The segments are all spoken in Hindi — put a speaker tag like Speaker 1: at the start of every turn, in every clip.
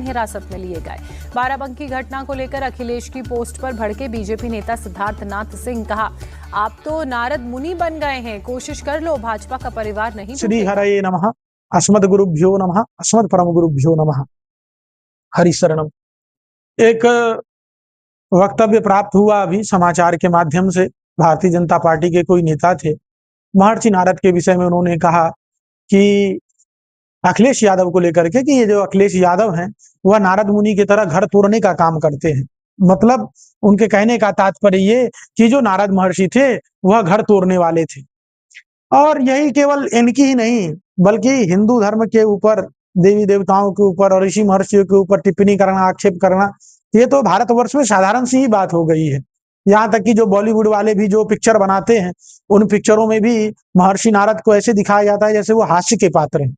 Speaker 1: हिरासत में लिए गए। बाराबंकी घटना को लेकर अखिलेश की पोस्ट पर भड़के बीजेपी नेता सिद्धार्थ नाथ सिंह, कहा आप तो नारद मुनि बन गए हैं, कोशिश कर लो, भाजपा का परिवार नहीं।
Speaker 2: श्री हरये नमः, अस्मद गुरुभ्यो नमः, अस्मद परम गुरुभ्यो नमः, हरि शरणम। एक वक्तव्य प्राप्त हुआ अभी समाचार के माध्यम से, भारतीय जनता पार्टी के कोई नेता थे, महर्षि नारद के विषय में उन्होंने कहा कि अखिलेश यादव को लेकर के कि ये जो अखिलेश यादव हैं वह नारद मुनि की तरह घर तोड़ने का काम करते हैं। मतलब उनके कहने का तात्पर्य ये कि जो नारद महर्षि थे वह घर तोड़ने वाले थे। और यही केवल इनकी ही नहीं बल्कि हिंदू धर्म के ऊपर, देवी देवताओं के ऊपर और ऋषि महर्षियों के ऊपर टिप्पणी करना, आक्षेप करना, ये तो भारतवर्ष में साधारण सी ही बात हो गई है। यहाँ तक कि जो बॉलीवुड वाले भी जो पिक्चर बनाते हैं उन पिक्चरों में भी महर्षि नारद को ऐसे दिखाया जाता है जैसे वो हास्य के पात्र हैं।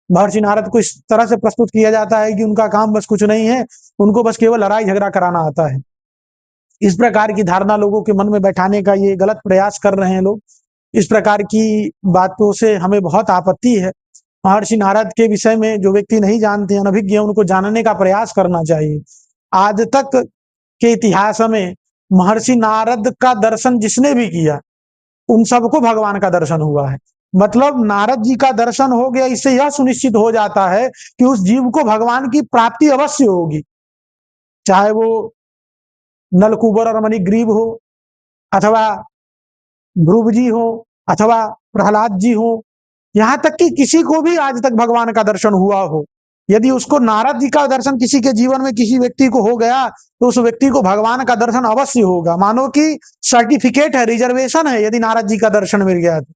Speaker 2: महर्षि नारद को इस तरह से प्रस्तुत किया जाता है कि उनका काम बस कुछ नहीं है, उनको बस केवल लड़ाई झगड़ा कराना आता है। इस प्रकार की धारणा लोगों के मन में बैठाने का ये गलत प्रयास कर रहे हैं लोग। इस प्रकार की बातों से हमें बहुत आपत्ति है। महर्षि नारद के विषय में जो व्यक्ति नहीं जानते, अनभिज्ञ, उनको जानने का प्रयास करना चाहिए। आज तक के इतिहास में महर्षि नारद का दर्शन जिसने भी किया उन सबको भगवान का दर्शन हुआ है। मतलब नारद जी का दर्शन हो गया, इससे यह सुनिश्चित हो जाता है कि उस जीव को भगवान की प्राप्ति अवश्य होगी, चाहे वो नलकूबर और मणिग्रीव हो, अथवा ध्रुव जी हो, अथवा प्रहलाद जी हो, यहाँ तक कि किसी को भी आज तक भगवान का दर्शन हुआ हो। यदि उसको नारद जी का दर्शन किसी के जीवन में किसी व्यक्ति को हो गया तो उस व्यक्ति को भगवान का दर्शन अवश्य होगा। मानो कि सर्टिफिकेट है, रिजर्वेशन है यदि नारद जी का दर्शन मिल गया तो।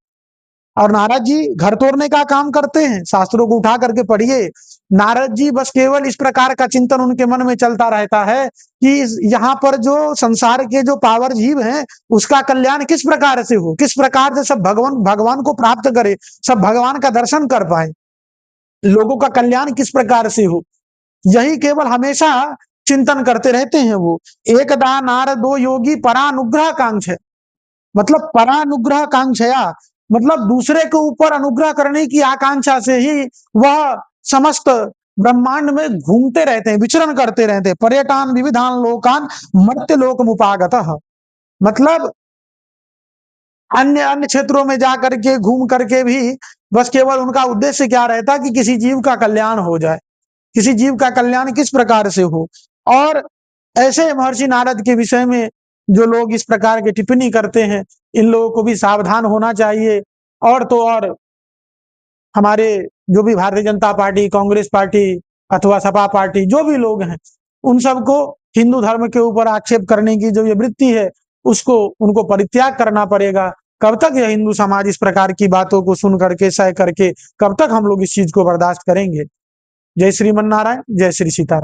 Speaker 2: और नारद जी घर तोड़ने का काम करते हैं, शास्त्रों को उठा करके पढ़िए। नारद जी बस केवल इस प्रकार का चिंतन उनके मन में चलता रहता है कि यहाँ पर जो संसार के जो पावर जीव हैं उसका कल्याण किस प्रकार से हो, किस प्रकार से सब भगवान को प्राप्त करे, सब भगवान का दर्शन कर पाए, लोगों का कल्याण किस प्रकार से हो, यही केवल हमेशा चिंतन करते रहते हैं वो। एकदा नारदो योगी परानुग्रह कांक्ष है, मतलब परानुग्रह कांक्षया, मतलब दूसरे के ऊपर अनुग्रह करने की आकांक्षा से ही वह समस्त ब्रह्मांड में घूमते रहते हैं, विचरण करते रहते हैं। पर्यटान विविधान लोकान मर्त्य लोकमुपागतः, मतलब अन्य अन्य क्षेत्रों में जा करके घूम करके भी बस केवल उनका उद्देश्य क्या रहता कि किसी जीव का कल्याण हो जाए, किसी जीव का कल्याण किस प्रकार से हो। और ऐसे महर्षि नारद के विषय में जो लोग इस प्रकार की टिप्पणी करते हैं, इन लोगों को भी सावधान होना चाहिए। और तो और हमारे जो भी भारतीय जनता पार्टी, कांग्रेस पार्टी अथवा सपा पार्टी, जो भी लोग हैं, उन सबको हिंदू धर्म के ऊपर आक्षेप करने की जो ये वृत्ति है उसको उनको परित्याग करना पड़ेगा। कब तक यह हिंदू समाज इस प्रकार की बातों को सुन करके, सह करके, कब तक हम लोग इस चीज को बर्दाश्त करेंगे। जय श्रीमन नारायण, जय श्री सीताराम।